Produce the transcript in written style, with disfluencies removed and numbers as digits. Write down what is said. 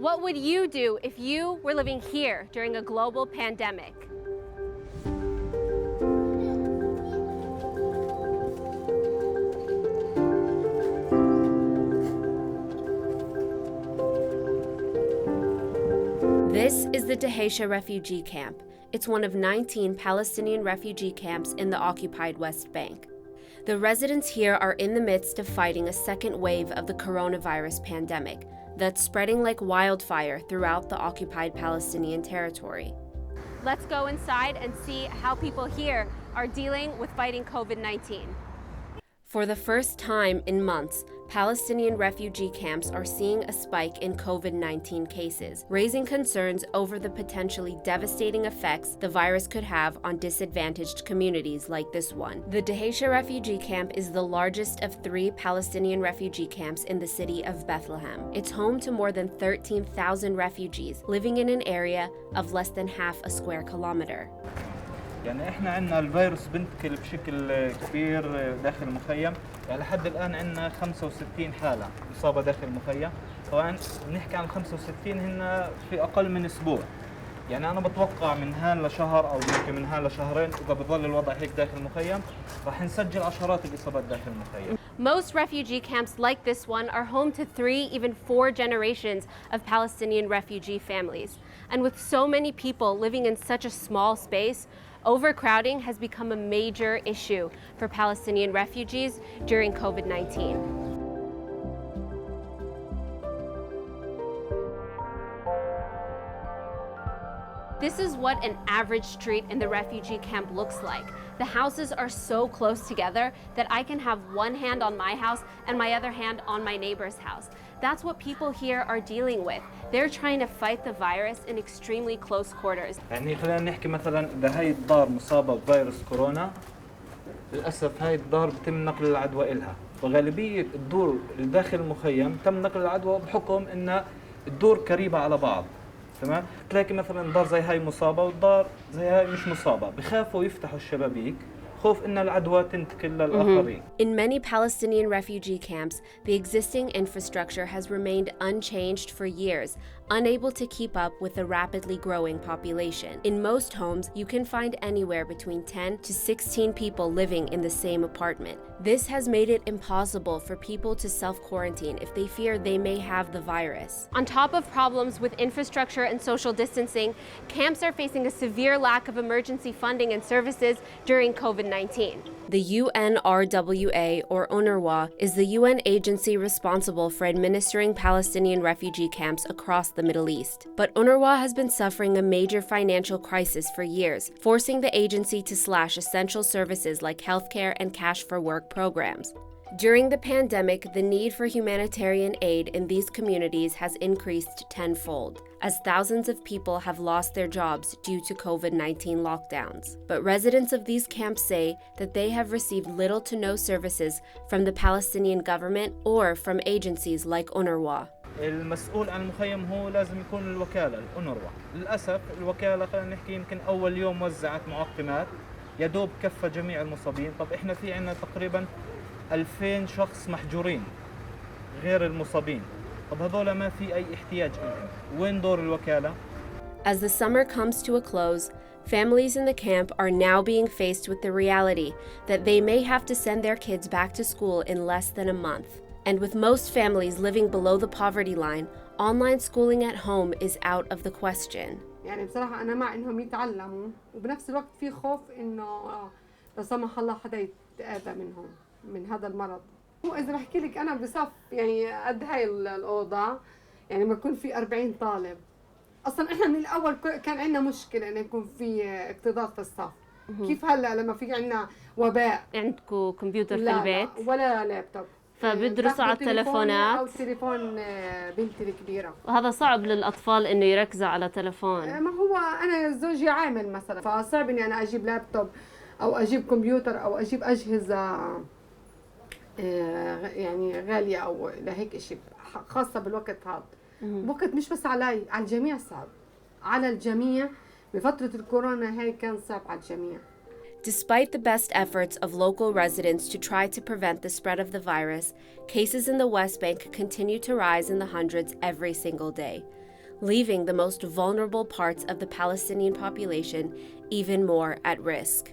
What would you do if you were living here during a global pandemic? This is the Dheisheh refugee camp. It's one of 19 Palestinian refugee camps in the occupied West Bank. The residents here are in the midst of fighting a second wave of the coronavirus pandemic that's spreading like wildfire throughout the occupied Palestinian territory. Let's go inside and see how people here are dealing with fighting COVID-19. For the first time in months, Palestinian refugee camps are seeing a spike in COVID-19 cases, raising concerns over the potentially devastating effects the virus could have on disadvantaged communities like this one. The Dheisheh refugee camp is the largest of 3 Palestinian refugee camps in the city of Bethlehem. It's home to more than 13,000 refugees living in an area of less than half a square kilometer. يعني احنا عندنا الفيروس بنتقل بشكل كبير داخل المخيم، يعني لحد الان عندنا 65 حاله اصابه داخل المخيم، طبعا بنحكي عن 65 هن في اقل من اسبوع. يعني انا بتوقع من هان لشهر او يمكن من هان لشهرين اذا بضل الوضع هيك داخل المخيم راح نسجل عشرات الاصابات داخل المخيم. Most refugee camps like this one are home to 3, even 4 generations of Palestinian refugee families. And with so many people living in such a small space, overcrowding has become a major issue for Palestinian refugees during COVID-19. This is what an average street in the refugee camp looks like. The houses are so close together that I can have one hand on my house and my other hand on my neighbor's house. That's what people here are dealing with. They're trying to fight the virus in extremely close quarters. يعني خلينا نحكي مثلا اذا هاي الدار مصابه بفيروس كورونا، للاسف هاي الدار بتم نقل العدوى إلها، وغالبيه الدور اللي داخل المخيم تم نقل العدوى بحكم ان الدور قريبه على بعض. تمام؟ تلاقي مثلا دار زي هاي مصابه والدار زي هاي مش مصابه، بخافوا يفتحوا الشبابيك خوف ان العدوى تنتقل للآخرين. In many Palestinian refugee camps, the existing infrastructure has remained unchanged for years, unable to keep up with the rapidly growing population. In most homes, you can find anywhere between 10 to 16 people living in the same apartment. This has made it impossible for people to self-quarantine if they fear they may have the virus. On top of problems with infrastructure and social distancing, camps are facing a severe lack of emergency funding and services during COVID-19. The UNRWA, or UNRWA, is the UN agency responsible for administering Palestinian refugee camps across the Middle East. But UNRWA has been suffering a major financial crisis for years, forcing the agency to slash essential services like healthcare and cash for work programs. During the pandemic, the need for humanitarian aid in these communities has increased tenfold, as thousands of people have lost their jobs due to COVID-19 lockdowns. But residents of these camps say that they have received little to no services from the Palestinian government or from agencies like UNRWA. المسؤول عن المخيم هو لازم يكون الوكالة الأونروا. للأسف الوكالة خلينا نحكي يمكن أول يوم وزعت معقمات يا دوب كفى جميع المصابين. طب إحنا في عنا تقريبا 2000 شخص محجورين غير المصابين. طب هذول ما في أي احتياج لهم. وين دور الوكالة؟ As the summer comes to a close, families in the camp are now being faced with the reality that they may have to send their kids back to school in less than a month. And with most families living below the poverty line, online schooling at home is out of the question. يعني بصراحة أنا مع إنهم يتعلموا، وبنفس الوقت في خوف إنه لا سمح الله حدا يتأذى منهم من هذا المرض. هو إذا بحكي لك أنا بصف يعني قد هاي الأوضة، يعني ما يكون في 40 طالب. أصلاً إحنا من الأول كان عندنا مشكلة إنه يكون في اكتظاظ في الصف. كيف هلا لما في عندنا وباء؟ عندكم كمبيوتر في البيت؟ لا ولا لابتوب. فبيدرسوا على التلفونات أو تليفون بنتي الكبيرة. وهذا صعب للأطفال إنه يركزوا على تلفون. ما هو أنا زوجي عامل مثلا، فصعب إني أنا أجيب لابتوب أو أجيب كمبيوتر أو أجيب أجهزة يعني غالية أو لهيك إشي خاصة بالوقت هذا. وقت مش بس علي، على الجميع صعب، على الجميع. بفترة الكورونا هاي كان صعب على الجميع. Despite the best efforts of local residents to try to prevent the spread of the virus, cases in the West Bank continue to rise in the hundreds every single day. leaving the most vulnerable parts of the Palestinian population even more at risk.